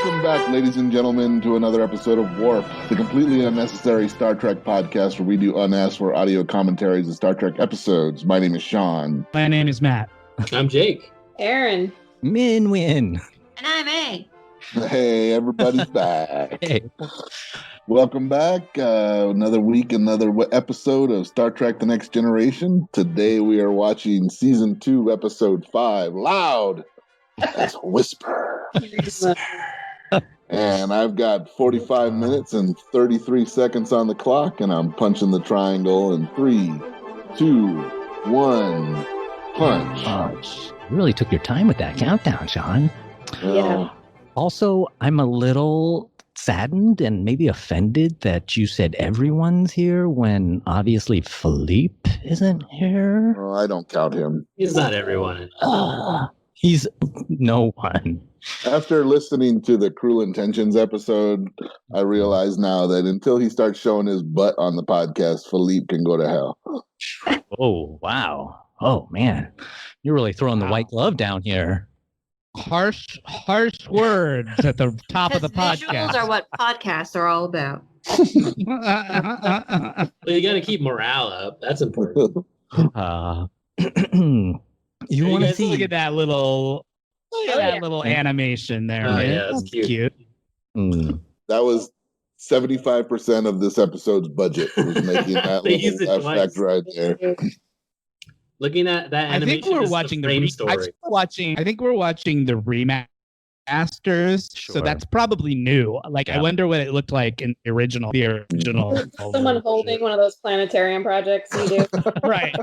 Welcome back, ladies and gentlemen, to another episode of Warp, the completely unnecessary Star Trek podcast where we do unasked for audio commentaries of Star Trek episodes. My name is Shawn. My name is Matt. I'm Jake. Aaron. Minh. And I'm A. Hey, everybody's back. Hey. Welcome back. Another week, another episode of Star Trek The Next Generation. Today we are watching Season 2, Episode 5, Loud as a Whisper. And I've got 45 minutes and 33 seconds on the clock, and I'm punching the triangle in 3, 2, 1, punch. You really took your time with that countdown, Shawn. Yeah. Also, I'm a little saddened and maybe offended that you said everyone's here when obviously Philippe isn't here. Well, I don't count him. He's not everyone. He's no one. After listening to the Cruel Intentions episode, I realize now that until he starts showing his butt on the podcast, Philippe can go to hell. Oh, wow. Oh, man. You're really throwing the white glove down here. Harsh words at the top of the podcast. Visuals are what podcasts are all about. Well, you got to keep morale up. That's important. You want to see? Look at that little animation there. Oh, man. yeah, that's cute. That was 75% of this episode's budget was making that They used it little effect twice. right there. Looking at that I animation, think we're is watching the frame story. I think we're watching the remasters, Sure. so that's probably new. Like, Yeah. I wonder what it looked like in the original. Someone holding one of those planetarium projects you do. Right.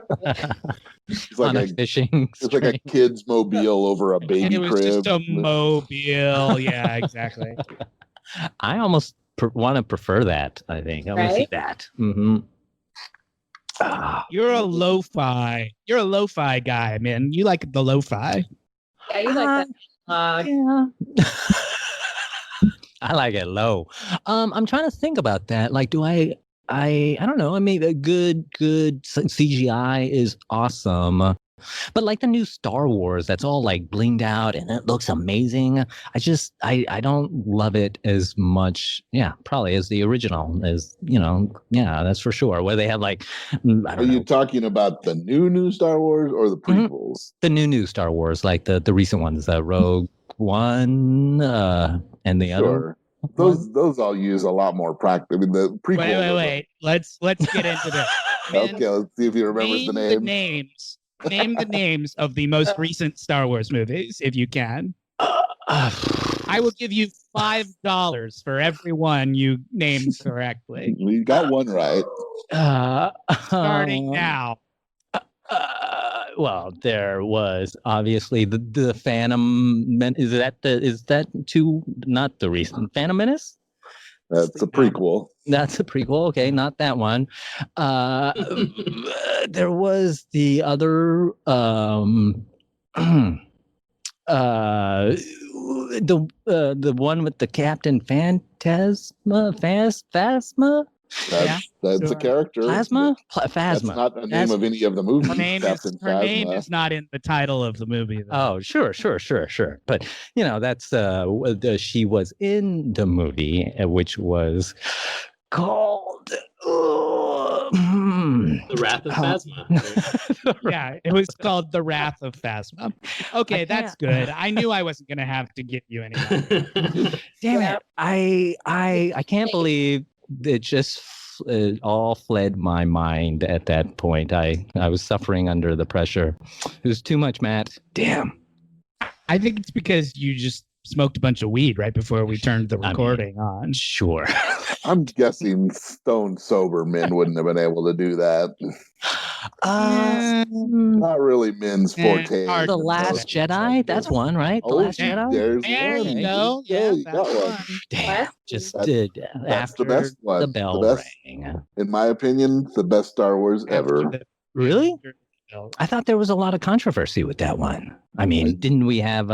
It's On like a fishing it's like a kid's mobile over a baby It was crib. just a mobile. Yeah, exactly. I almost want to prefer that. I think I want to see Right? that. Mm-hmm. You're a lo-fi guy, man. You like the lo-fi. Yeah, you like that. Yeah. I like it low. I'm trying to think about that. Like, do I don't know. I mean, a good CGI is awesome. But like the new Star Wars, that's all like blinged out and it looks amazing. I don't love it as much. Yeah, probably as the original as, yeah, that's for sure. Where they have like, I Are don't know, you talking about the new Star Wars or the prequels? the new Star Wars, like the recent ones, Rogue One, and the other. Sure. Those all use a lot more practice. I mean, the prequels. Wait. Let's get into this. Man, Okay, let's see if he remembers the name. Name the names of the most recent Star Wars movies, if you can. I will give you $5 for every one you named correctly. You got one right. Starting now. Well, there was obviously the Phantom. Is that not the recent Phantom Menace? That's a prequel. That's a prequel. Okay, not that one. There was the other. The one with the Captain Phasma. That's a character. Phasma. That's Phasma. not the name of any of the movies. Her name Phasma. is not in the title of the movie, though. Oh, sure. But that's she was in the movie, which was called The Wrath of Phasma. Yeah, it was called The Wrath of Phasma. Okay, that's good. I knew I wasn't going to have to give you anything. Damn it! I can't believe it just all fled my mind at that point. I was suffering under the pressure. It was too much, Matt. Damn. I think it's because you just smoked a bunch of weed right before we turned the recording on. Sure. I'm guessing stone sober men wouldn't have been able to do that. Not really men's forte. hard The Last Jedi? That's one, right? The Last Jedi? There one. you go. Yeah, you that's got one. one. Damn. Just That's after the best one. the bell The best- rang. In my opinion, the best Star Wars ever. Really? I thought there was a lot of controversy with that one. I mean, didn't we have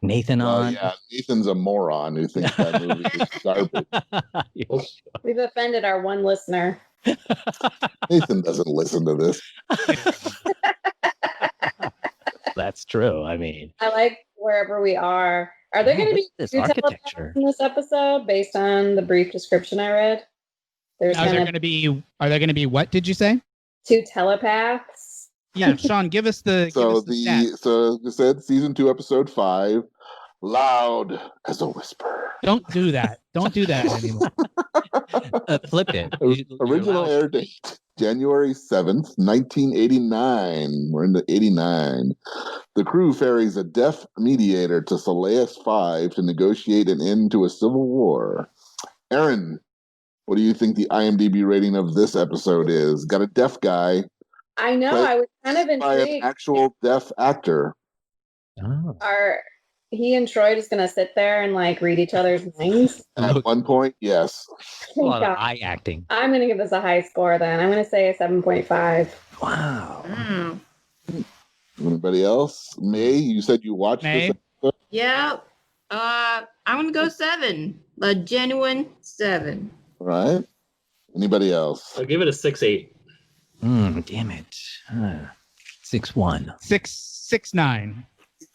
Nathan Oh on? yeah, Nathan's a moron who thinks that movie is garbage. We've offended our one listener. Nathan doesn't listen to this. That's true. I mean, I like wherever we are, Are there going to be This two telepaths architecture. in this episode based on the brief description I read? There's Are there gonna going to be? Are there going to be what? Did you say? two telepaths. Yeah, Shawn, give us the. So give us the stats. so you said season 2, episode 5, loud as a whisper. Don't do that. Don't do that anymore. Flip it. Original air date January 7th, 1989. We're into 89. The crew ferries a deaf mediator to Soleus 5 to negotiate an end to a civil war. Aaron, what do you think the IMDb rating of this episode is? Got a deaf guy I know. Played I was kind of by an intrigued. actual deaf actor. Oh. Are he and Troy just gonna sit there and like read each other's minds? At one point, yes. A lot of eye acting. I'm gonna give this a high score then. I'm gonna say a 7.5. Wow. Anybody else? May, you said you watched May? this episode? Yeah. I'm gonna go 7. A genuine 7. All right. Anybody else? I'll give it a 6-8. Damn it. 6-1. 669.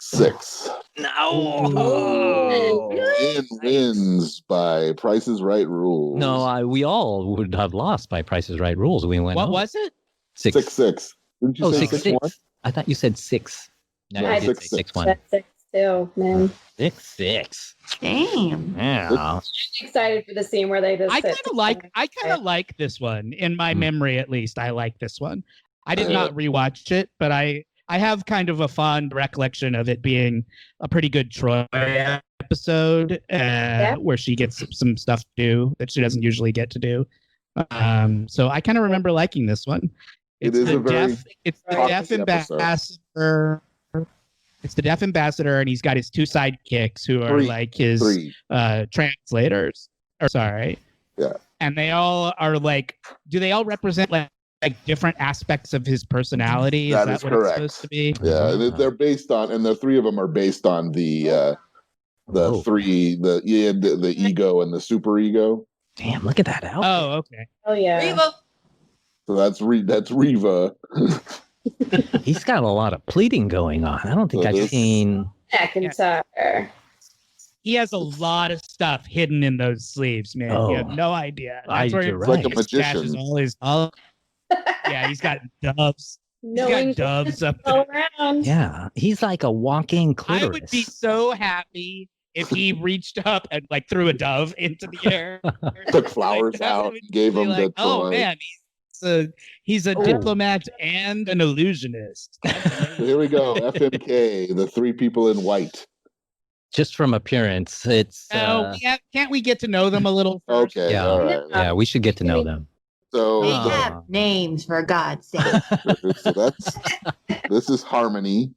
6. No. Win wins by Price is Right rules. No, we all would have lost by Price is Right rules. We went. What over. was it? 6-6. Didn't you Oh, say 6-6. 6-1? I thought you said 6. No, No, I did 6-6. say 6-1. That's 6-2, man. 6-6. Damn. Yeah. I'm excited for the scene where they just I sit kind of like. I kind of like this one in my memory, at least. I like this one. I did not rewatch it, but I have kind of a fond recollection of it being a pretty good Troy episode, where she gets some stuff to do that she doesn't usually get to do. So I kind of remember liking this one. It is a very It's the toxic deaf episode. ambassador. It's the deaf ambassador, and he's got his two sidekicks who are like his 3. translators. Or sorry, Yeah. And they all are like. Do they all represent like different aspects of his personality? That Is is that what correct. it's supposed to be? Yeah, they're based on, and the 3 of them are based on the Oh. 3, the ego and the super ego. Damn, look at that outfit. Oh, okay. Oh yeah. Reva. So that's Reva. He's got a lot of pleating going on. I don't think So I've this- seen. McIntyre. He has a lot of stuff hidden in those sleeves, man. You have Oh. no idea. You're he right. Like a stashes magician. Yeah, he's got doves. Knowing He's got doves up there. all around. Yeah, he's like a walking clitoris. I would be so happy if he reached up and like threw a dove into the air. Took flowers that out, would gave be them like, to oh Troy. man, he's a Oh. diplomat and an illusionist. So here we go. FMK, the 3 people in white. Just from appearance, it's. Can't we get to know them a little first? Okay, Yeah. all right. Yeah, we should get to know them. So, They Oh. have names, for God's sake. so this is Harmony.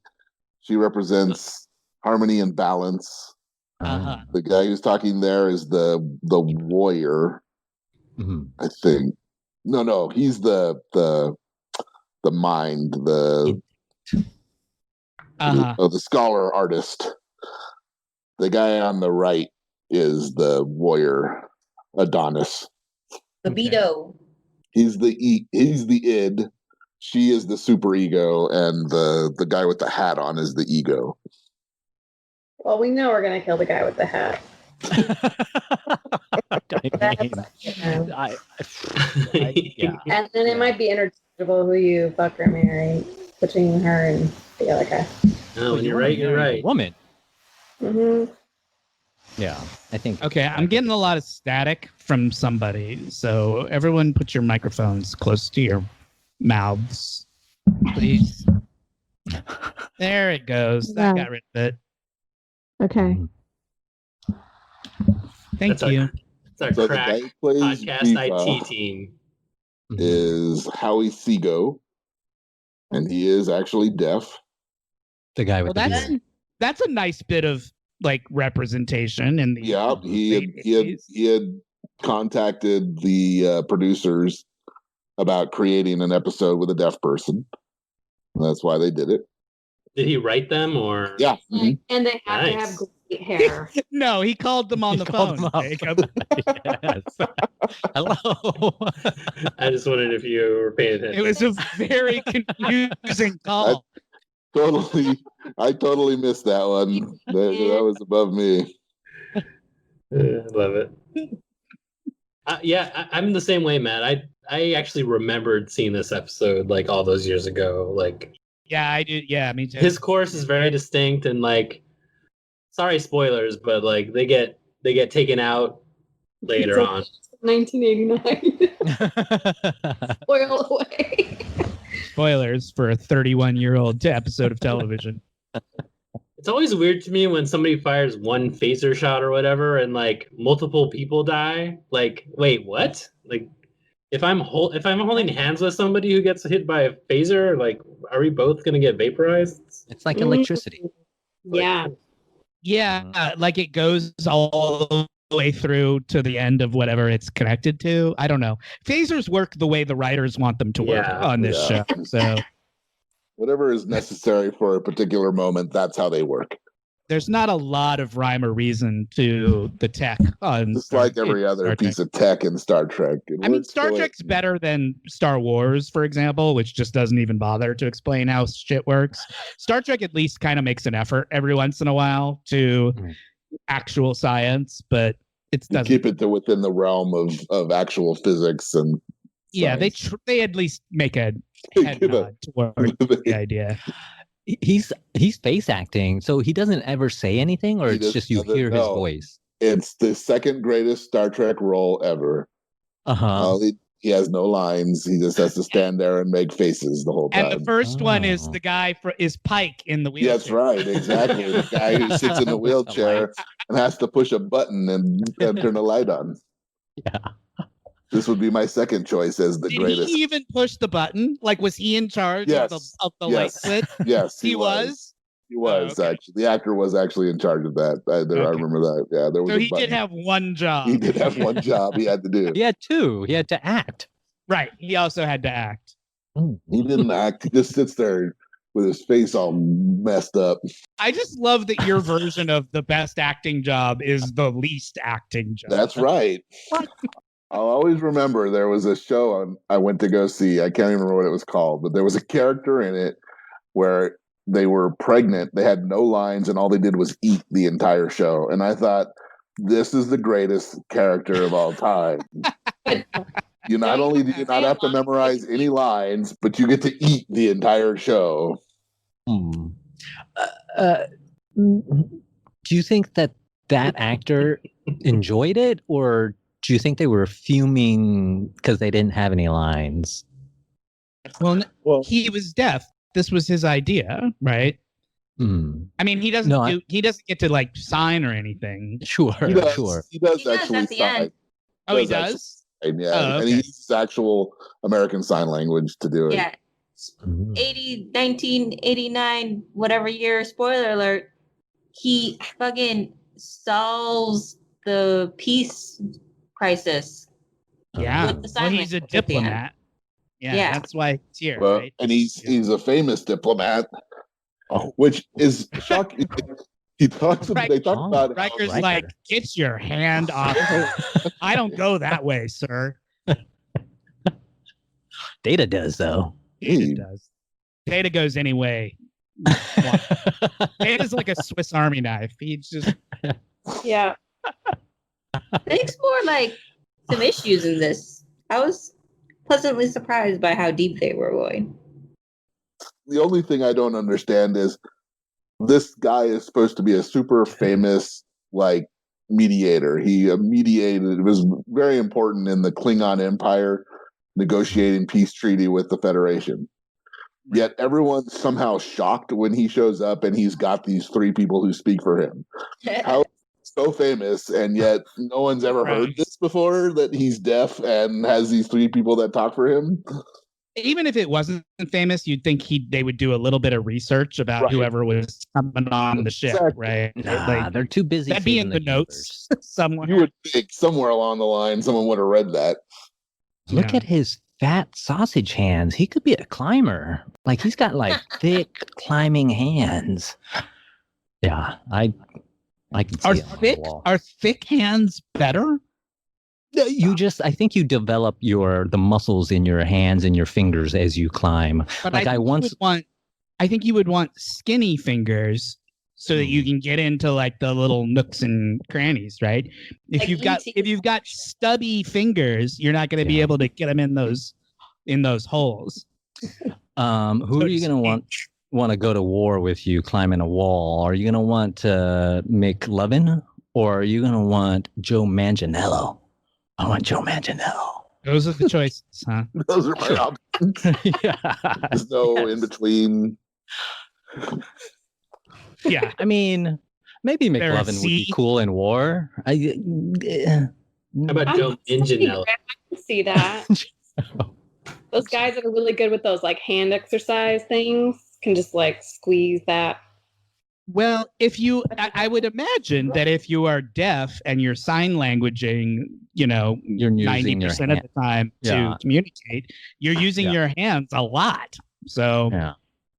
She represents harmony and balance. Uh-huh. The guy who's talking there is the warrior, Mhm. I think. No, he's the mind, the Uh-huh. the scholar artist. The guy on the right is the warrior, Adonis. Libido. He's the id. She is the super ego, and the guy with the hat on is the ego. Well, we know we're gonna kill the guy with the hat. Yeah. And then it might be interchangeable who you fuck or marry between her and the other guy. No, when you're right, you're right. Woman. Mm-hmm. Yeah, I think. Okay, I'm getting a lot of static from somebody. So everyone put your microphones close to your mouths, please. There it goes. That Yeah. got rid of it. Okay. Thank That's you. It's our So the crack guy who plays podcast Viva IT team. is Howie Seago, and he is actually deaf. The guy Well, with the that's beard. that's a nice bit of like representation in the Yeah, he had contacted the producers about creating an episode with a deaf person. That's why they did it. Did he write them or? Yeah. Mhm. And they have to have Nice. great hair. No, he called them on He the called phone. them up. Jacob. Yes. Hello. I just wondered if you were paying attention. It was a very confusing call. Totally I totally missed that one. That was above me. Love it. I'm the same way, Matt. I actually remembered seeing this episode like all those years ago. Like, Yeah, I do. Yeah, me too. his course is very distinct, and like, sorry, spoilers, but like they get taken out later on. 1989. Spoil away. Spoilers for a 31-year-old episode of television. It's always weird to me when somebody fires one phaser shot or whatever, and like multiple people die. Like, wait, what? Like, if I'm holding hands with somebody who gets hit by a phaser, like, are we both gonna get vaporized? It's like electricity. Yeah. Yeah, like it goes all the way through to the end of whatever it's connected to. I don't know. Phasers work the way the writers want them to work on this show. So whatever is necessary for a particular moment, that's how they work. There's not a lot of rhyme or reason to the tech on just like every other piece of tech in Star Trek. I mean, Star Trek's better than Star Wars, for example, which just doesn't even bother to explain how shit works. Star Trek at least kind of makes an effort every once in a while to actual science, but it doesn't keep it to within the realm of actual physics and yeah, they at least make a head nod toward the idea. He's face acting, so he doesn't ever say anything, or it's just you hear his voice. It's the second greatest Star Trek role ever. He has no lines. He just has to stand there and make faces the whole time. And the first one is the guy is Pike in the wheelchair. That's right, exactly. The guy who sits in the wheelchair and has to push a button and turn the light on. Yeah. This would be my second choice as the greatest. Did he even push the button? Like, was he in charge of the light switch? Yes, he was. He was actually. The actor was actually in charge of that. I remember that. Yeah, there was. So he did have one job. He did have one job he had to do. He had two. He had to act. Right. He also had to act. He didn't act. He just sits there with his face all messed up. I just love that your version of the best acting job is the least acting job. That's right. I'll always remember there was a show I went to go see. I can't even remember what it was called, but there was a character in it where they were pregnant. They had no lines, and all they did was eat the entire show. And I thought, this is the greatest character of all time. You not only do you not have to memorize any lines, but you get to eat the entire show. Do you think that actor enjoyed it, or do you think they were fuming because they didn't have any lines? Well, he was deaf. This was his idea, right? I mean, he doesn't get to like sign or anything. Sure. He does actually sign. Oh, he does? Yeah, and he uses actual American Sign Language to do it. Yeah. 1989, whatever year, spoiler alert, he fucking solves the peace crisis. Yeah. Well, he's a diplomat. Yeah, that's why he's here. Well, right? And he's a famous diplomat, which is shocking. They talk about Riker's like, get your hand off. I don't go that way, sir. Data does, though. Data does. Data goes anyway. Data's like a Swiss Army knife. He's just yeah. They explore like some issues in this. I was pleasantly surprised by how deep they were going. The only thing I don't understand is this guy is supposed to be a super famous like mediator. He mediated. It was very important in the Klingon Empire negotiating peace treaty with the Federation. Yet everyone's somehow shocked when he shows up and he's got these three people who speak for him. How so famous, and yet no one's ever heard this before, that he's deaf and has these three people that talk for him. Even if it wasn't famous, you'd think they would do a little bit of research about whoever was coming on the ship, right? Nah, like, they're too busy. That'd be in the notes somewhere. You would think somewhere along the line someone would have read that. Look at his fat sausage hands. He could be a climber. Like, he's got like thick climbing hands. Yeah, I can see are thick hands better? I think you develop the muscles in your hands and your fingers as you climb. But like I would want I think you would want skinny fingers so that you can get into like the little nooks and crannies, right? If Like you've got stubby fingers, you're not going to be able to get them in those holes. Who are you going to want to go to war with you climbing a wall? Are you going to want Mick Lovin, or are you going to want Joe Manganiello? I want Joe Manganiello. Those are the choices, huh? Those are my options. Yeah. There's no in between. Yeah. I mean, maybe McLovin would be cool in war. How about Joe Manganiello? I can see that. Those guys that are really good with those like hand exercise things can just like squeeze that. Well, I would imagine that if you are deaf and you're sign languaging, you're 90% of the time to communicate, you're using your hands a lot. So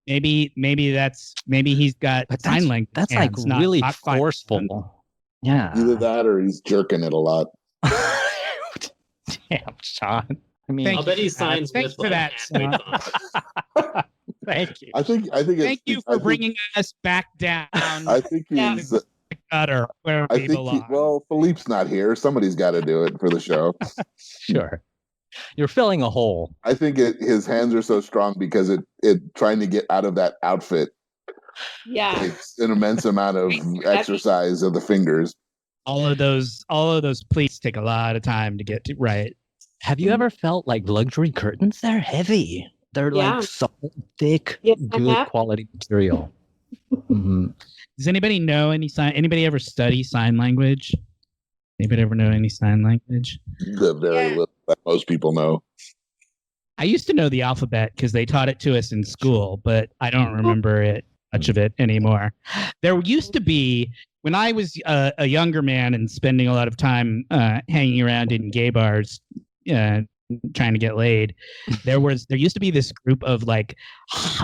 maybe he's got sign language. That's hands, like really not forceful. Yeah. Either that or he's jerking it a lot. Damn, Shawn. I mean, I'll bet he signs Thanks with for that, Thank you. I think. Thank you for bringing us back down. I think he's. Gutter where we belong. Well, Philippe's not here. Somebody's got to do it for the show. Sure. You're filling a hole. I think his hands are so strong because it trying to get out of that outfit. Yeah. Takes an immense amount of exercise of the fingers. All of those pleats take a lot of time to get to right. Have you ever felt like luxury curtains? They're heavy. They're like solid, thick, good quality material. Mm-hmm. Does anybody know anybody ever study sign language? Anybody ever know any sign language? The very little that most people know. I used to know the alphabet because they taught it to us in school, but I don't remember much of it anymore. There used to be, when I was a younger man and spending a lot of time hanging around in gay bars, trying to get laid, there used to be this group of like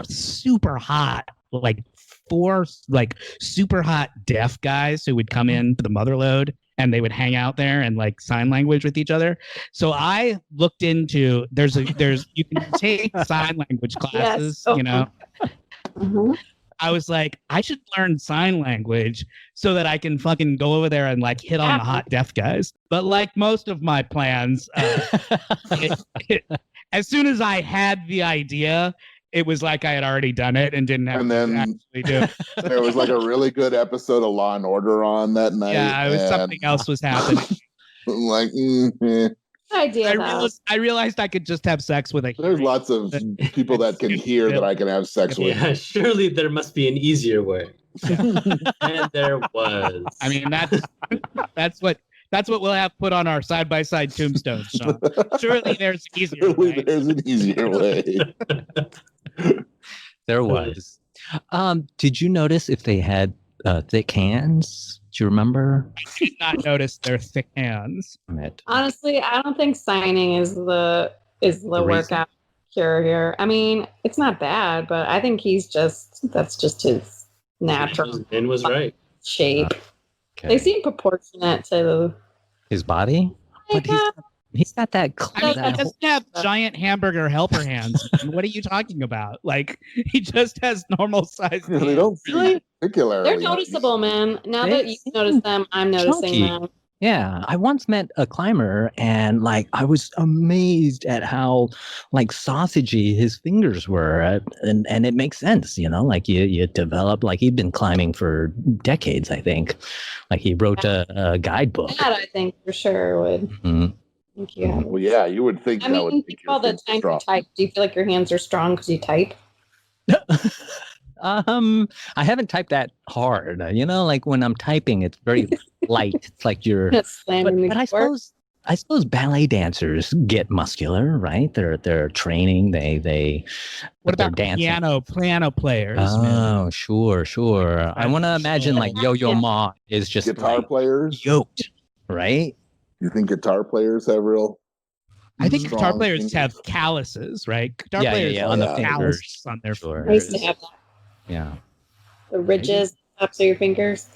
super hot, like 4 like super hot deaf guys who would come in to the Motherlode and they would hang out there and like sign language with each other. So I looked into you can take sign language classes, Mm-hmm. I was like, I should learn sign language so that I can fucking go over there and like hit on the hot deaf guys. But like most of my plans, as soon as I had the idea, it was like I had already done it and didn't have to actually do it. There was like a really good episode of Law and Order on that night. Yeah, it was something else was happening. Like, I realized I could just have sex with a hearing. There's lots of people that can hear that I can have sex with. Yeah, surely there must be an easier way. And there was. I mean, that's what we'll have put on our side-by-side tombstones, Shawn. Surely there's an easier way. There's an easier way. There was. Did you notice if they had thick hands? Do you remember? I did not notice their thick hands. Honestly, I don't think signing is the workout cure here. I mean, it's not bad, but I think that's just his natural. Minh was right. Shape. Okay. They seem proportionate to his body, but he's got that. He doesn't have giant hamburger helper hands. What are you talking about? Like, he just has normal size. Yeah, they don't really particularly. They're noticeable, man. Now that you notice them, I'm noticing them. Yeah, I once met a climber, and like I was amazed at how like sausagey his fingers were, and it makes sense, like you develop, like he'd been climbing for decades, I think. Like he wrote a guidebook. That I think for sure would. Mm-hmm. Thank you. Well, yeah, you would think. I mean, all the time you type, do you feel like your hands are strong because you type? I haven't typed that hard. Like when I'm typing, it's very light. It's like you're. But I suppose ballet dancers get muscular, right? They're training. They. What about dancing? piano players? Oh, sure. I want to imagine like Yo-Yo Ma is just guitar players yoked, right? You think guitar players have real? I think guitar players have calluses, right? Guitar players on the calluses on their fingers. I used to have that. Yeah. The ridges, tops of your fingers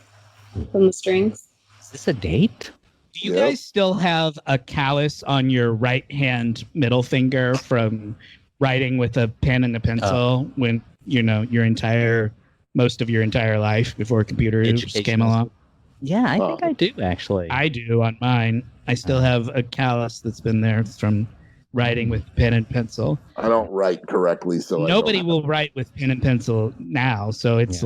from the strings. Is this a date? Do you guys still have a callus on your right hand middle finger from writing with a pen and a pencil when most of your entire life before computers came along. Yeah, I think I do actually. I do on mine. I still have a callus that's been there from writing with pen and pencil. I don't write correctly, so nobody will write with pen and pencil now. So it's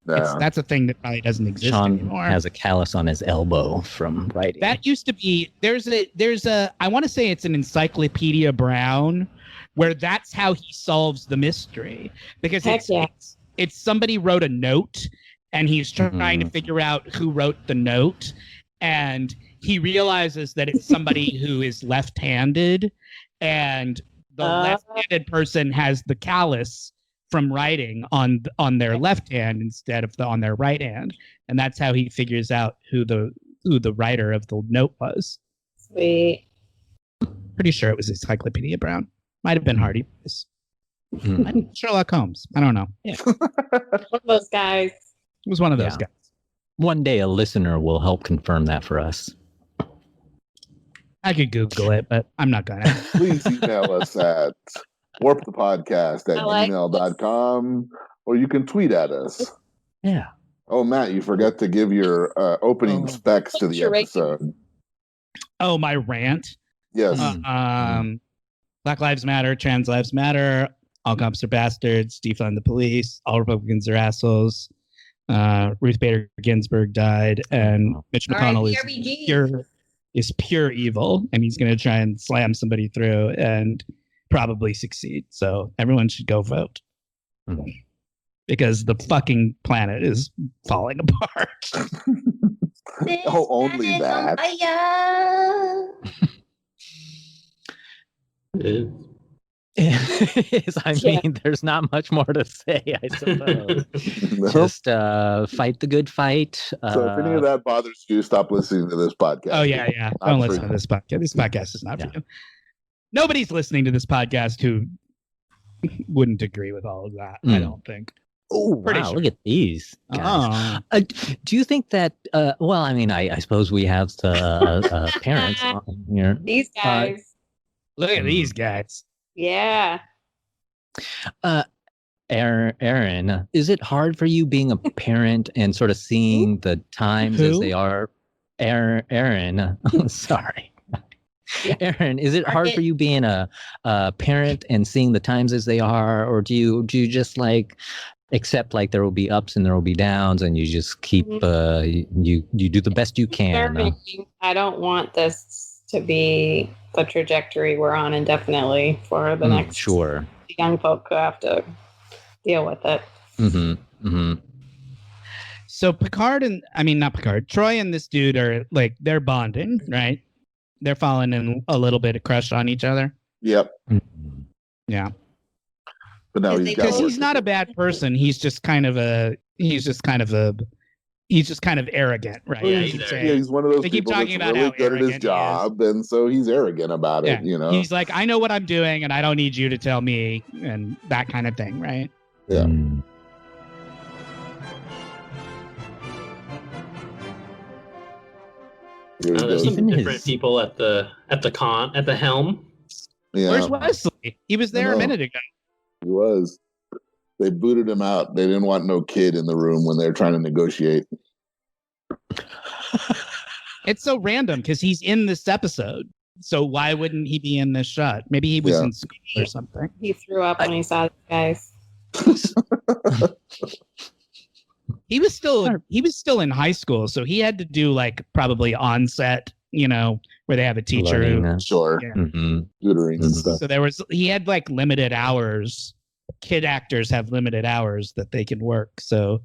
that's a thing that probably doesn't exist Shawn anymore. has a callus on his elbow from writing. That used to be. There's a. I want to say it's an Encyclopedia Brown, where that's how he solves the mystery, because it's somebody wrote a note. And he's trying to figure out who wrote the note. And he realizes that it's somebody who is left-handed. And the left-handed person has the callus from writing on their left hand instead of on their right hand. And that's how he figures out who the writer of the note was. Sweet. Pretty sure it was Encyclopedia Brown. Might have been Hardy. Sherlock Holmes. I don't know. Yeah. One of those guys. It was one of those guys. One day a listener will help confirm that for us. I could Google it, but I'm not going to. Please email us at warpthepodcast@gmail.com, or you can tweet at us. Yeah. Oh, Matt, you forgot to give your opening specs to the episode. Oh, my rant? Yes. Black Lives Matter, Trans Lives Matter, all cops are bastards, defund the police, all Republicans are assholes. Ruth Bader Ginsburg died, and Mitch McConnell is pure evil, and he's going to try and slam somebody through and probably succeed. So everyone should go vote because the fucking planet is falling apart. Only that. There's not much more to say, I suppose. Just fight the good fight. So if any of that bothers you, stop listening to this podcast. Oh, yeah. Don't listen to this podcast. This podcast is not for you. Nobody's listening to this podcast who wouldn't agree with all of that, I don't think. Oh, wow, look at these guys. Do you think that, I suppose we have the parents on here. These guys. Look at these guys. Yeah. Aaron, is it hard for you being a parent and sort of seeing the times as they are? Aaron, sorry. Yeah. Aaron, is it hard for you being a parent and seeing the times as they are, or do you just like accept like there will be ups and there will be downs, and you just keep you do the best you can? I don't want this to be the trajectory we're on indefinitely for the next young folk who have to deal with it. So Troy and this dude are like, they're bonding, right? They're falling in a little bit of crush on each other. Yep. Yeah. But now he's not a bad person. He's just kind of arrogant, right? Yeah, he's one of those people that's really good at his job, and so he's arrogant about it, you know? He's like, I know what I'm doing, and I don't need you to tell me, and that kind of thing, right? Yeah. There's some different people at the helm. Yeah. Where's Wesley? He was there a minute ago. He was. They booted him out. They didn't want no kid in the room when they were trying to negotiate. It's so random because he's in this episode. So why wouldn't he be in this shot? Maybe he was in school or something. He threw up when he saw the guys. He was still in high school, so he had to do like probably on-set, where they have a teacher who tutoring and stuff. So he had like limited hours. Kid actors have limited hours that they can work. So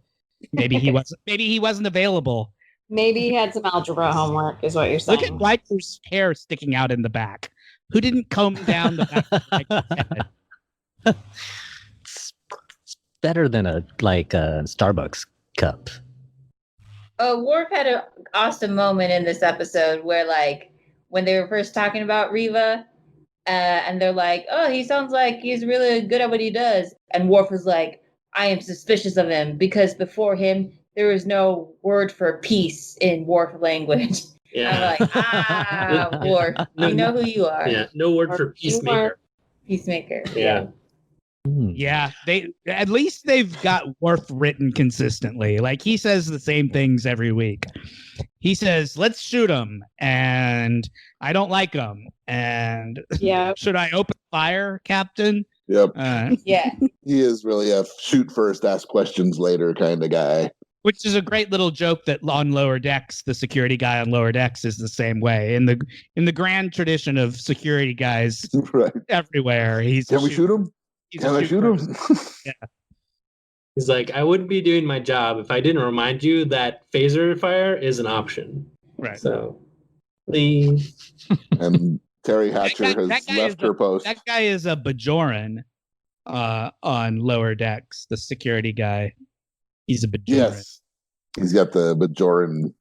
maybe he wasn't available. Maybe he had some algebra homework, is what you're saying. Look at Riker's hair sticking out in the back. Who didn't comb down the back of Riker's head? It's better than a Starbucks cup. Worf had an awesome moment in this episode where, like, when they were first talking about Riva, and they're like, "Oh, he sounds like he's really good at what he does," and Worf was like, "I am suspicious of him because before him there was no word for peace in Worf language." Yeah, I'm like, Worf, you know who you are. Yeah, no word for peacemaker. Peacemaker. Yeah. Yeah, at least they've got Worf written consistently. Like he says the same things every week. He says, "Let's shoot him," and I don't like him. And Yeah. should I open fire, Captain? Yep. Yeah. He is really a shoot first, ask questions later kind of guy. Which is a great little joke that on Lower Decks, the security guy on Lower Decks is the same way. In the grand tradition of security guys Right. everywhere, Can we shoot him? Can I shoot him? Yeah. He's like, I wouldn't be doing my job if I didn't remind you that phaser fire is an option. Right. So, please. And Terry Hatcher has left her post. That guy is a Bajoran on Lower Decks, the security guy. He's a Bajoran. Yes. He's got the Bajoran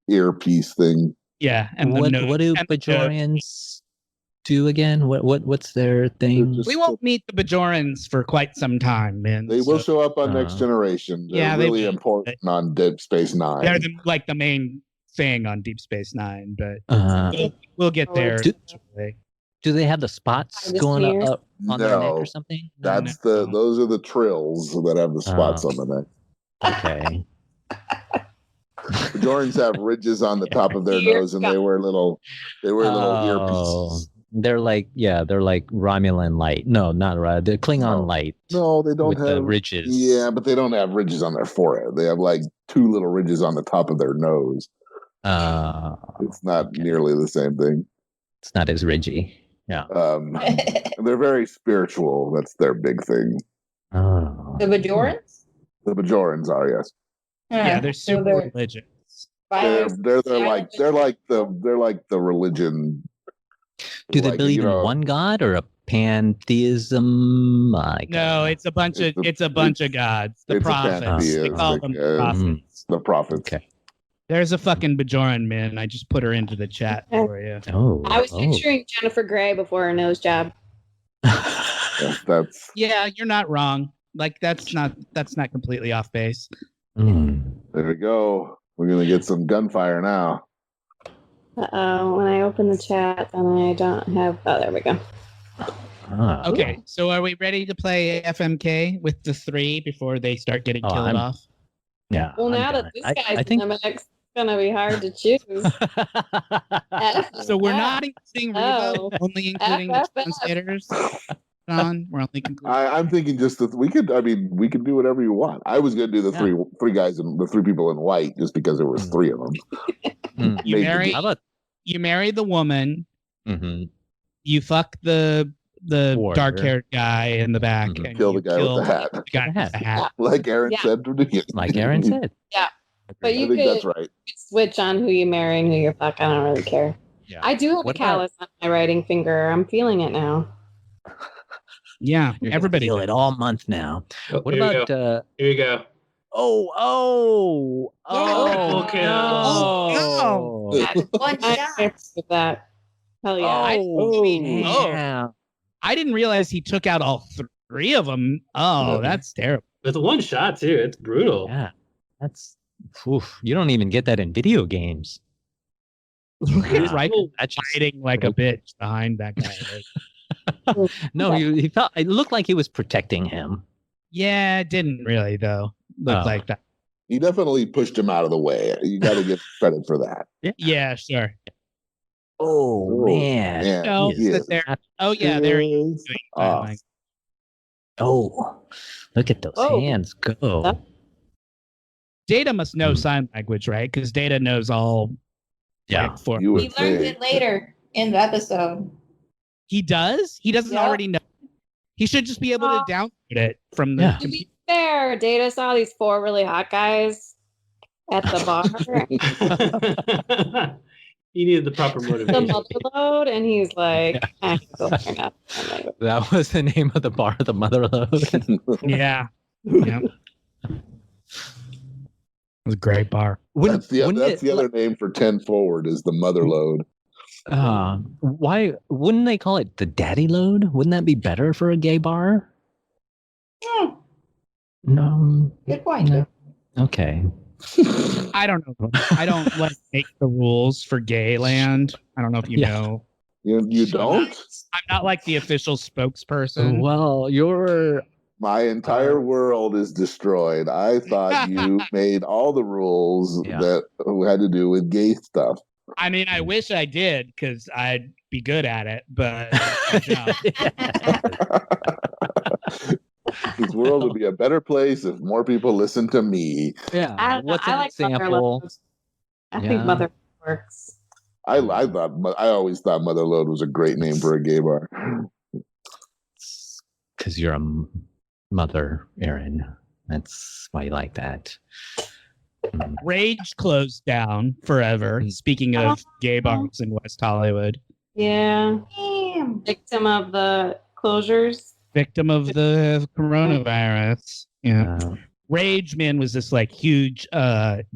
earpiece thing. Yeah. And what do Bajorians do again? What's their thing? We won't meet the Bajorans for quite some time, man. They will show up on Next Generation. They're really important on Deep Space Nine. They're like the main thing on Deep Space Nine, but we'll get there. Do they have the spots going up on their neck or something? Those are the trills that have the spots on the neck. Okay. Bajorans have ridges on the top of their nose, and they wear little earpieces. They're like Romulan light. No, not right. They're Klingon light. No, they don't have the ridges. Yeah, but they don't have ridges on their forehead. They have like two little ridges on the top of their nose. It's not nearly the same thing. It's not as ridgy. Yeah. They're very spiritual. That's their big thing. Oh. The Bajorans? The Bajorans are, yes. Yeah, they're super religious. They're like the religion. Do they believe in one god or a pantheism? No, it's a bunch of gods. The prophets. They call them the prophets. The prophets. Okay. There's a fucking Bajoran, man. I just put her into the chat for you. Oh. I was picturing Jennifer Grey before her nose job. Yeah, you're not wrong. Like that's not completely off base. There we go. We're gonna get some gunfire now. When I open the chat, then I don't have. Oh, there we go. Okay, so are we ready to play FMK with the three before they start getting killed off? Yeah. Well, now that this guy's in the mix, it's gonna be hard to choose. So we're not including Reba, only including the translators. John, we're only concluding. I'm thinking just that we could do whatever you want. I was gonna do the three guys and the three people in white just because there was three of them. You marry the woman. Mm-hmm. You fuck the dark-haired guy in the back, and kill the guy with the hat. Like Aaron said to begin. Like Aaron said. Yeah. But I think that's right. Switch on who you marry and who you fuck. I don't really care. Yeah. I do have a callus on my writing finger. I'm feeling it now. Yeah, everybody feel it all month now. What about here you go. Oh, okay. Oh, no. One shot. That. Hell yeah. I didn't realize he took out all three of them. Oh, that's terrible. With one shot too. It's brutal. Yeah. That's you don't even get that in video games. Look at Riker hiding like a bitch behind that guy. No, he felt it looked like he was protecting him. Yeah, it didn't really though look like that. He definitely pushed him out of the way. You got to give credit for that. Yeah, sure. Oh man! There he is. Oh, look at those hands go. Data must know sign language, right? Because Data knows all. Yeah, he learns it later in the episode. He does? He doesn't already know. He should just be able to download it from the To be fair, Data saw these four really hot guys at the bar. He needed the proper motivation. The mother load, and he's like, that was the name of the bar, the mother load. Yeah. It was a great bar. That's the other name for 10 forward is the mother load. Why wouldn't they call it the daddy load? Wouldn't that be better for a gay bar? No. Good point. No. Okay. I don't know. I don't make the rules for gay land. I don't know if you know. You don't? I'm not like the official spokesperson. Well, you're My entire world is destroyed. I thought you made all the rules Yeah. that had to do with gay stuff. I mean, I wish I did because I'd be good at it, but I don't. This world would be a better place if more people listen to me. Yeah. I don't know. What's I an like example? Motherload. I Yeah. think Mother works. I always thought Motherload was a great name for a gay bar. Because you're a mother, Aaron. That's why you like that. Rage closed down forever. Speaking of gay bars in West Hollywood, Yeah. Damn. Victim of the closures. victim of the coronavirus. Yeah. Uh, Rage Man was this like huge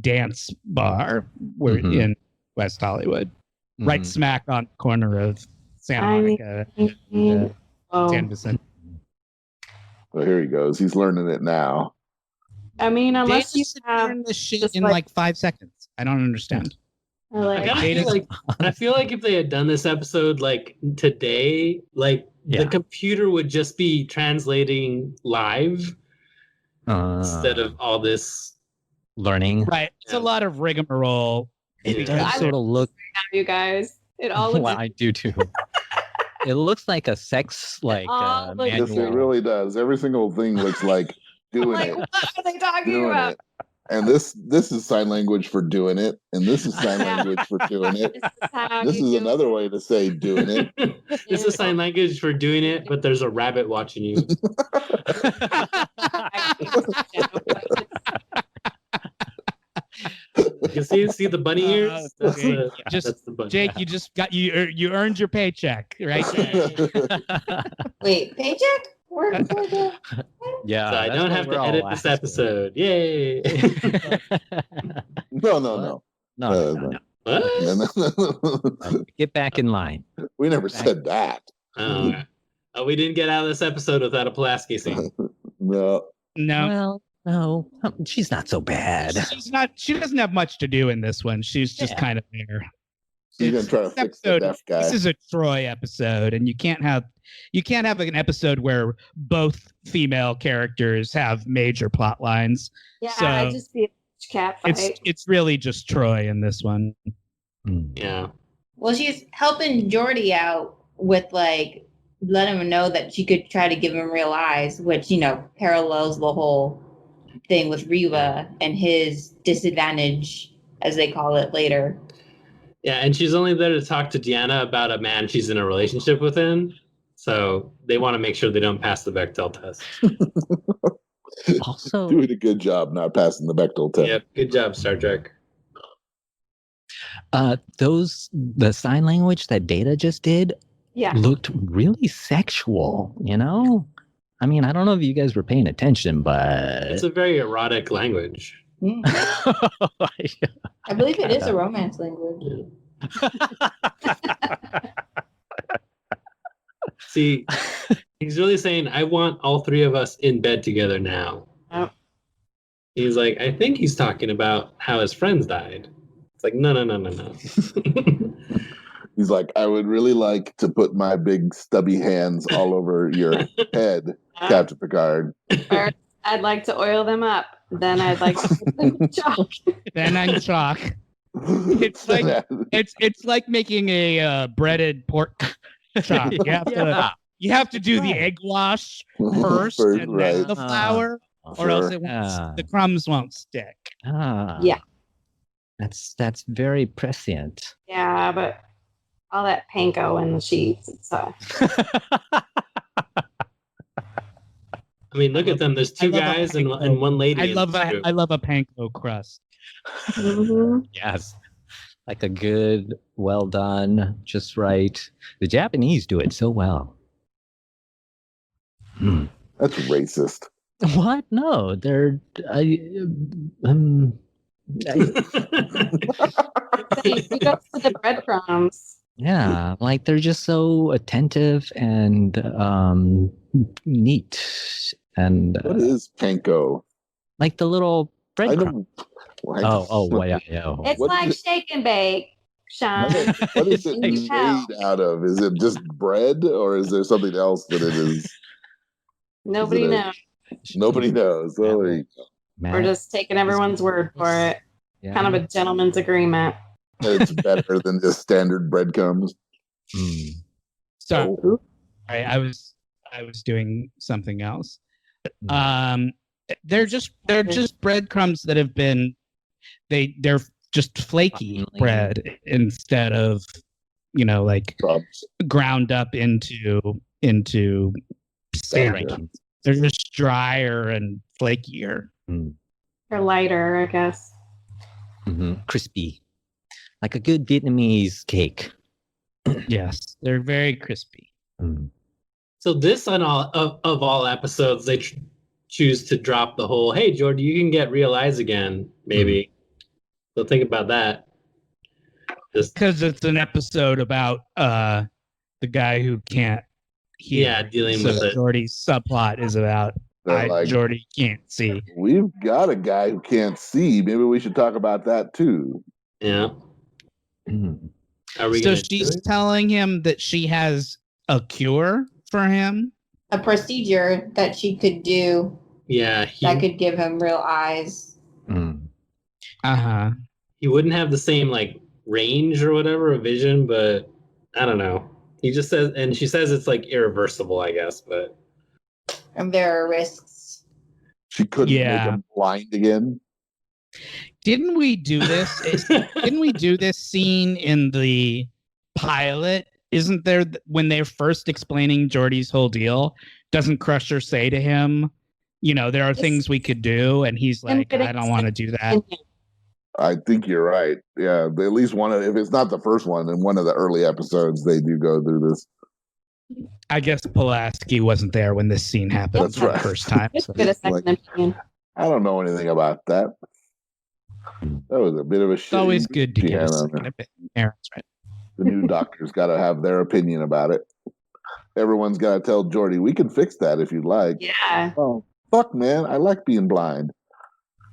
dance bar where Mhm. in West Hollywood, right mhm. smack on the corner of Santa I mean- Monica, Oh. San Vicente. Well, here he goes. He's learning it now. I mean, unless They you just have, learn this shit just in like 5 seconds. I don't understand. I like, I feel like if they had done this episode like today, like Yeah. the computer would just be translating live instead of all this. Learning. Right. It's a Yeah. lot of rigmarole. It Yeah. does I sort of look. you guys. It all looks Well, I do too. It looks like a sex all looks- Yes, manual. it really does. Every single thing looks like doing like, it. what are they talking Doing about? it. And this is sign language for doing it. And this is sign Yeah. language for doing it. This is how This you is do another way to say doing it. This is sign language for doing it, but there's a rabbit watching you. You can see the bunny ears. That's okay. the, Just- that's the bunny. Jake, you just got you earned your paycheck right there. Wait, paycheck? Where Yeah. So I that's don't what have to we're all edit this asking. episode. Yay! No. No, no. What? Get back in line. We never said that. Oh, we didn't get out of this episode without a Pulaski scene. No. No. Well, no, she's not so bad. She's not. She doesn't have much to do in this one. She's just Yeah. kind of there. He's gonna try to This fix the episode- deaf guy. This is a Troy episode, and you can't have an episode where both female characters have major plot lines. Yeah, So- I just see a cat fight. It's really just Troy in this one. Mm. Yeah. Well, she's helping Jordy out with like letting him know that she could try to give him real eyes, which parallels the whole thing with Riva and his disadvantage, as they call it later. Yeah, and she's only there to talk to Deanna about a man she's in a relationship with him. So they want to make sure they don't pass the Bechdel test. Also, Doing a good job not passing the Bechdel test. Yep, good job, Star Trek. the sign language that Data just did Yeah. looked really sexual, you know? I mean, I don't know if you guys were paying attention, but It's a very erotic language. I believe it is a romance language. See, he's really saying, I want all three of us in bed together now. Yep. He's like, I think he's talking about how his friends died. It's like, no. He's like, I would really like to put my big stubby hands all over your head, Captain Picard. First, I'd like to oil them up. Then I'd like to put them in chalk. Then I'm shock. It's like it's like making a breaded pork chop. You have to do the egg wash first, and right. then the flour, or else it won't, Ah. the crumbs won't stick. Yeah. That's very prescient. Yeah, but all that panko in the sheets. It's, I mean, look at them. There's two I love a guys and panko. one lady. I in love this group. a panko crust. mhm. Yes. Like a good, well done, just right. The Japanese do it so well. Hmm. That's racist. What? No, they're. He goes to the breadcrumbs. Yeah, like they're just so attentive and neat, and What is panko? like the little I breadcrumb. don't. Oh, yeah, yeah. It's What like is shake and bake. Shawn. What is it You tell. made out of? Is it just bread, or is there something else that it is? Nobody knows. Nobody knows. Oh, there you go. We're just taking everyone's word for it. Yeah. Kind of a gentleman's agreement. It's better than just standard breadcrumbs. So Oh. I was doing something else. They're just breadcrumbs that have been they're just flaky bread instead of like Crumbs. ground up into sand. They're just drier and flakier. They're lighter, I guess. Crispy, like a good Vietnamese cake. Yes, they're very crispy. So this on all of all episodes, they choose to drop the whole, "Hey, Jordan, you can get real eyes again." Maybe. So think about that. Just because it's an episode about the guy who can't hear. Yeah, dealing with it. Jordy's subplot is about Jordy can't see. We've got a guy who can't see. Maybe we should talk about that too. Yeah. Are we So she's telling him that she has a cure for him? A procedure that she could do. Yeah. That could give him real eyes. He wouldn't have the same like range or whatever of vision, but I don't know. He just says, and she says it's like irreversible, I guess, but. And there are risks. She couldn't make him blind again. Didn't we do this? Didn't we do this scene in the pilot? Isn't there, when they're first explaining Jordy's whole deal, doesn't Crusher say to him, there are things we could do? And he's like, I don't want to do that. I think you're right. Yeah, at least if it's not the first one, in one of the early episodes, they do go through this. I guess Pulaski wasn't there when this scene happened. That's right. The first time. So. Get a second opinion. I don't know anything about that. That was a bit of a shit. It's always good to get a second opinion. That's right. The new doctor's got to have their opinion about it. Everyone's got to tell Jordy, we can fix that if you'd like. Yeah. Oh, fuck, man. I like being blind.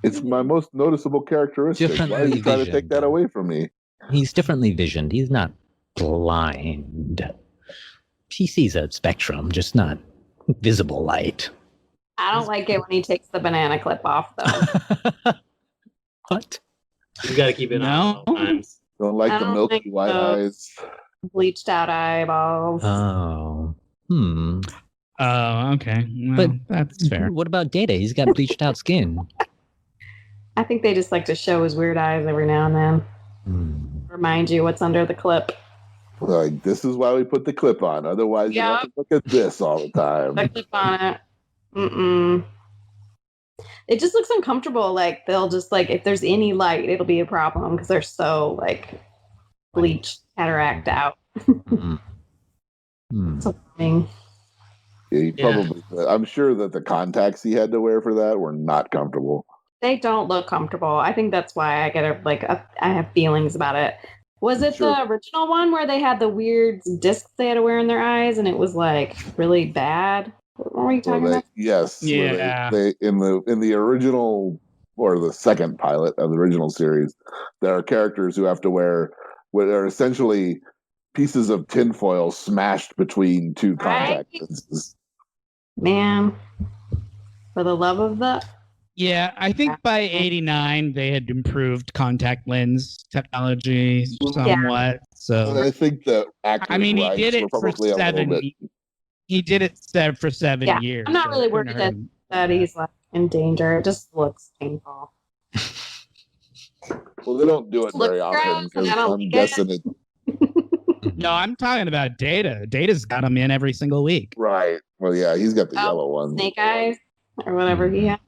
It's my most noticeable characteristic. Why are you trying to take that away from me? He's differently visioned. He's not blind. He sees a spectrum, just not visible light. I don't like it when he takes the banana clip off, though. What? You got to keep it on all times. Don't like the milky white eyes. Bleached out eyeballs. Oh. Oh, okay. Well, but that's fair. What about Data? He's got bleached out skin. I think they just like to show his weird eyes every now and then. Remind you what's under the clip. Like, this is why we put the clip on. Otherwise, you have to look at this all the time. The clip on it. It just looks uncomfortable. Like, they'll just, like, if there's any light, it'll be a problem because they're so, like, bleached, cataract out. It's annoying. Yeah, I'm sure that the contacts he had to wear for that were not comfortable. They don't look comfortable. I think that's why I have feelings about it. Was it the original one where they had the weird discs they had to wear in their eyes and it was like really bad? What were you talking about? Yes. Yeah. They in the original or the second pilot of the original series, there are characters who have to wear what are essentially pieces of tinfoil smashed between two contact lenses. Man, for the love of the... Yeah, I think by 89 they had improved contact lens technology somewhat. So I think the actors' he did it for probably 7. He did it for 7 years. I'm not really worried that he's like in danger. It just looks painful. Well, they don't do it very often because I'm guessing it. No, I'm talking about Data. Data's got him in every single week. Right. Well, yeah, he's got the yellow one. Snake eyes or whatever he has.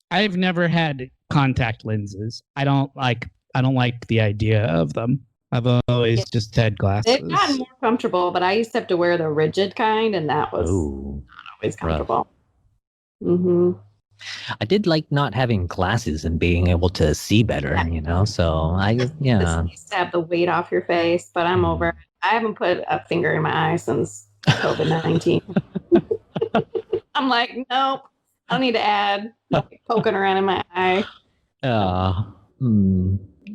I've never had contact lenses. I don't like the idea of them. I've always just had glasses. They've gotten more comfortable, but I used to have to wear the rigid kind, and that was not always comfortable. I did like not having glasses and being able to see better, so I used to have the weight off your face, but I'm over it. I haven't put a finger in my eye since COVID-19. I'm like, nope, I don't need to add poking around in my eye.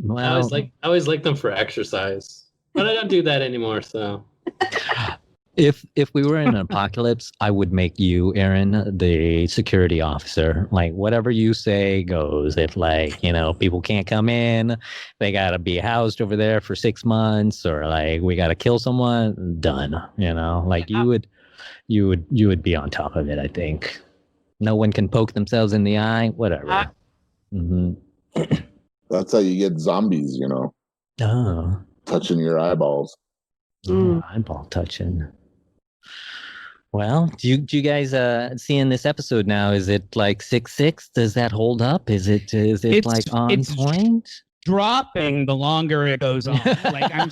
Well, I always like them for exercise, but I don't do that anymore. So if we were in an apocalypse, I would make you, Aaron, the security officer. Like whatever you say goes. If people can't come in, they gotta be housed over there for 6 months, or like we gotta kill someone. Done. You would be on top of it. I think no one can poke themselves in the eye. Whatever. Mm-hmm. That's how you get zombies, Oh, touching your eyeballs. eyeball touching. Well, do you guys see in this episode now? Is it like 6'6"? Does that hold up? Is it like on point? Dropping the longer it goes on. Like I'm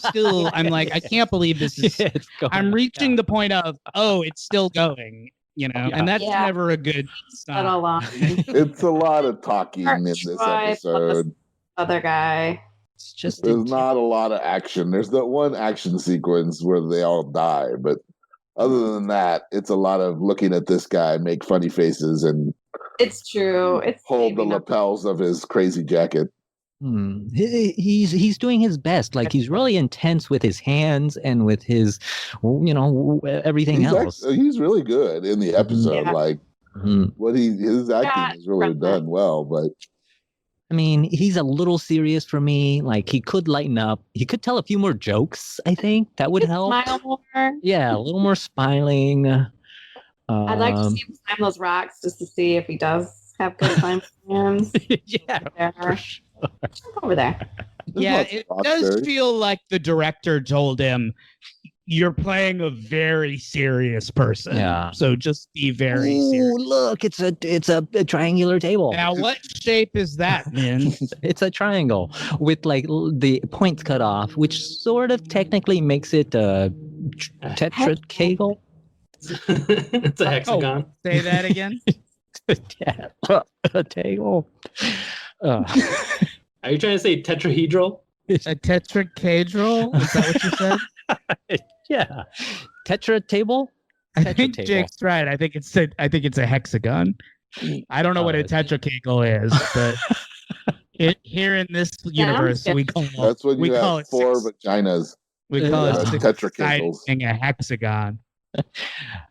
like, I can't believe this is. I'm reaching the point of, it's still going. And that's never a good sign. It's a lot of talking in this episode. Other guy. It's just there's not a lot of action. There's that one action sequence where they all die, but other than that, it's a lot of looking at this guy make funny faces and it's true. It's hold the lapels of his crazy jacket. He's doing his best. Like he's really intense with his hands and with his, everything else. He's really good in the episode. Yeah. Like his acting is really done well, but. I mean, he's a little serious for me. Like he could lighten up. He could tell a few more jokes. I think that would help. Smile more. Yeah, a little more smiling. I'd like to see him climb those rocks just to see if he does have good climbing hands. Yeah, for sure. Over there. Yeah, it does feel like the director told him, "You're playing a very serious person. Yeah. So just be very serious." Look, it's a triangular table. Now, what shape is that, man? It's a triangle with like the points cut off, which sort of technically makes it a tetrahedral. It's a hexagon. Say that again. Yeah, a table. Are you trying to say tetrahedral? A tetrahedral? Is that what you said? Yeah, tetra table. I think Jake's right. I think it's a hexagon. I don't know what a tetrahedral is, but here in this universe, we call it. That's when you have four vaginas. We call it tetrahedrals. A hexagon.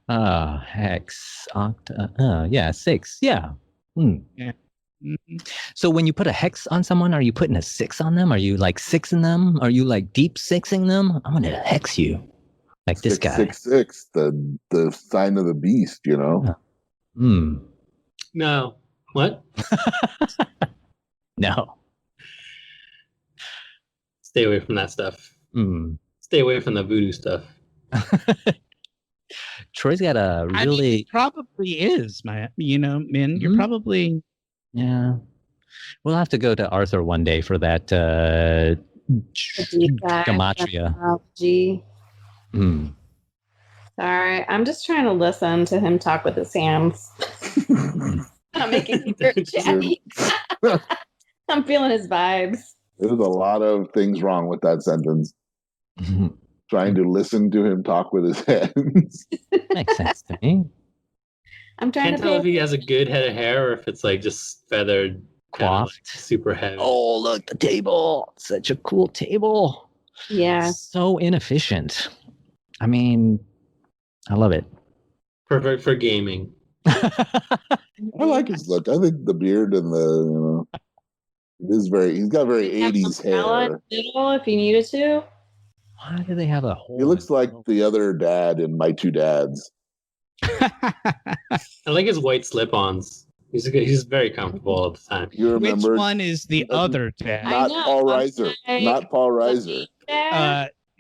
Hex, octa. Yeah, 6. Yeah. Yeah. Mm-hmm. So when you put a hex on someone, are you putting a 6 on them? Are you like 6ing them? Are you like deep 6ing them? I'm gonna hex you, like this guy. 666, the sign of the beast, No. What? No. Stay away from that stuff. Stay away from the voodoo stuff. Troy's got a really probably is, Min. You're probably. Yeah, we'll have to go to Arthur one day for that gematria. Sorry, I'm just trying to listen to him talk with his hands. I'm making chatty. I'm feeling his vibes. There's a lot of things wrong with that sentence. Trying to listen to him talk with his hands. Makes sense to me. I'm trying Can't tell if he has a good head of hair or if it's like just feathered, coiffed, like super heavy. Oh, look, the table! Such a cool table. Yeah. So inefficient. I mean, I love it. Perfect for gaming. I like his look. I think the beard and the he's got very 80s hair. If you needed to. Why do they have a whole? He looks like the other dad in My Two Dads. I like his white slip-ons. He's very comfortable all the time. You remember which one is the other dad? Not Paul Reiser. Not Paul Reiser.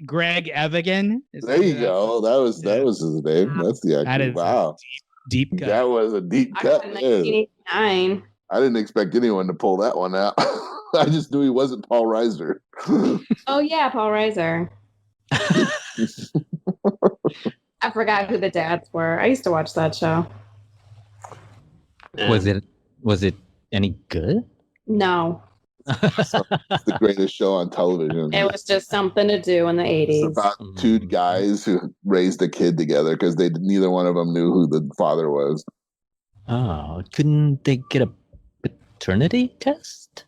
Greg Evigan. There you go. That was his name. That's the actor. Wow. Deep cut. That was a deep cut. 1989. I didn't expect anyone to pull that one out. I just knew he wasn't Paul Reiser. Oh yeah, Paul Reiser. I forgot who the dads were. I used to watch that show. Was it any good? No. It's the greatest show on television. It was just something to do in the 80s. It's about two guys who raised a kid together because neither one of them knew who the father was. Oh, couldn't they get a paternity test?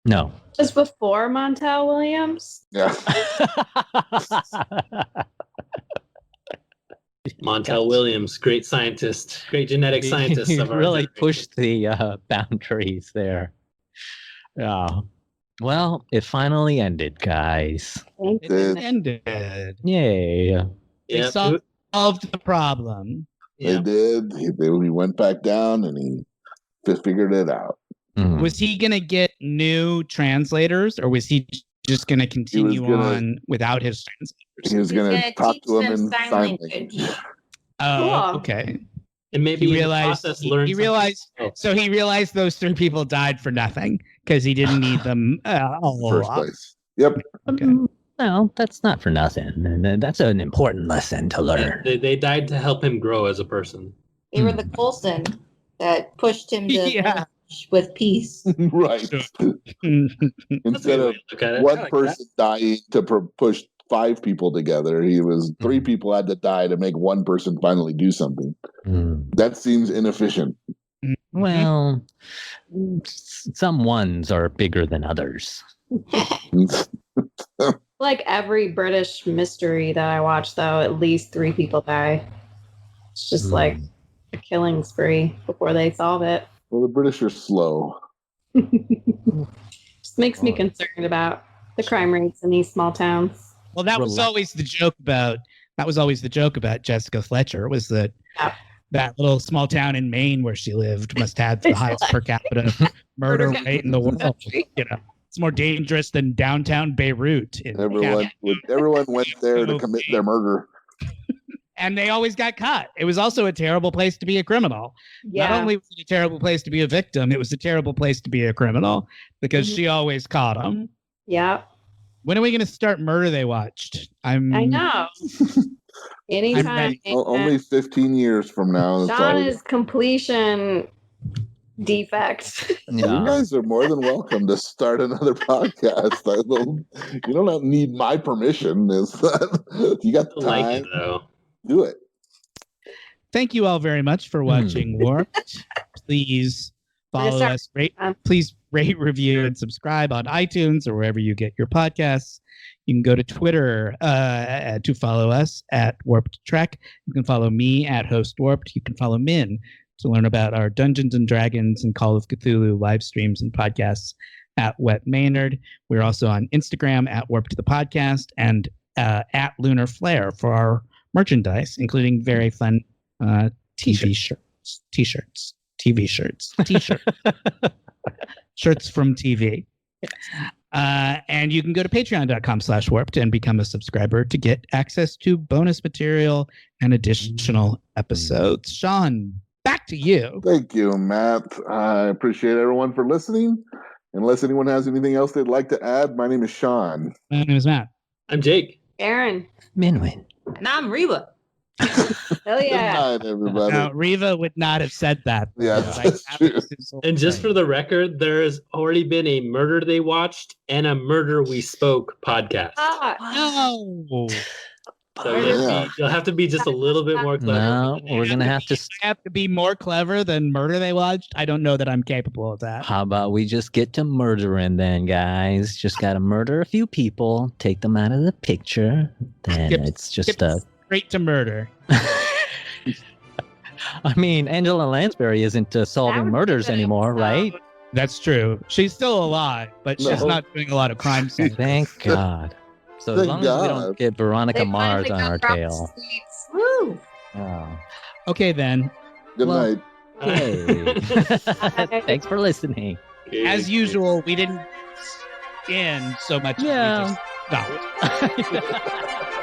No. Just before Montel Williams? Yeah. Montel Williams, great scientist, great genetic scientist. He of our really generation. pushed the boundaries there. Yeah. Well, it finally ended, guys. Thank It goodness. ended. Yay. They Yeah, solved the problem. They did. He went back down and he figured it out. Mm. Was he going to get new translators, or was he just going to continue on without his translators? He was going to talk teach to him them in sign sign language. language. Oh, Cool. okay. and maybe He in the realized process learn. he realized something else. so he realized those 3 people died for nothing because he didn't need them. First place. Yep. Okay. No, that's not for nothing. And that's an important lesson to learn. They died to help him grow as a person. They were the Coulson that pushed him to Yeah. finish with peace. Right. That's a Instead good way of to look at it. I one like person dying to push 5 people together, he was 3 people had to die to make one person finally do something. Mm. That seems inefficient. Well, some ones are bigger than others. Like every British mystery that I watch, though, at least 3 people die. It's just like a killing spree before they solve it. Well, the British are slow. Just makes me concerned about the crime rates in these small towns. Well, that was always the joke about Jessica Fletcher, was that that little small town in Maine where she lived must have the highest per capita murder rate in the world. You know, it's more dangerous than downtown Beirut. Everyone went there to commit their murder. And they always got caught. It was also a terrible place to be a criminal. Yeah. Not only was it a terrible place to be a victim, it was a terrible place to be a criminal because she always caught them. Yeah. When are we going to start Murder They Watched? I know. Anytime. Only 15 years from now. Shawn is completion defect. You guys are more than welcome to start another podcast. You don't need my permission. You got the time. Like it, though. Do it. Thank you all very much for watching Warped. Please follow us. Please rate, review, and subscribe on iTunes or wherever you get your podcasts. You can go to Twitter to follow us at Warped Trek. You can follow me at Host Warped. You can follow Minh to learn about our Dungeons and Dragons and Call of Cthulhu live streams and podcasts at Wet Maynard. We're also on Instagram at Warped the Podcast and at Lunar Flare for our merchandise, including very fun TV shirts, t-shirts, TV shirts, t-shirts, shirts from TV. And you can go to patreon.com/warped and become a subscriber to get access to bonus material and additional episodes. Shawn, back to you. Thank you, Matt. I appreciate everyone for listening. Unless anyone has anything else they'd like to add, my name is Shawn. My name is Matt. I'm Jake. Aaron. Minwin. And I'm Reba. Hell yeah. Good night, everybody. Now, Riva would not have said that. Yeah, that's true. And just for the record, there has already been a Murder They Watched and a Murder We Spoke podcast. No. So you'll have to be just a little bit more clever. No, we're going to have to... I have to be more clever than Murder They Watched. I don't know that I'm capable of that. How about we just get to murdering then, guys? Just got to murder a few people, take them out of the picture. Then it's just straight to murder. I mean, Angela Lansbury isn't solving murders anymore, right? That's true. She's still alive, but she's not doing a lot of crime scenes. Thank God. So as long as we don't get Veronica Mars on our tail. Woo! Oh. Okay, then. Good night. Hey. Thanks for listening. As usual, we didn't end so much. Yeah. We just stopped.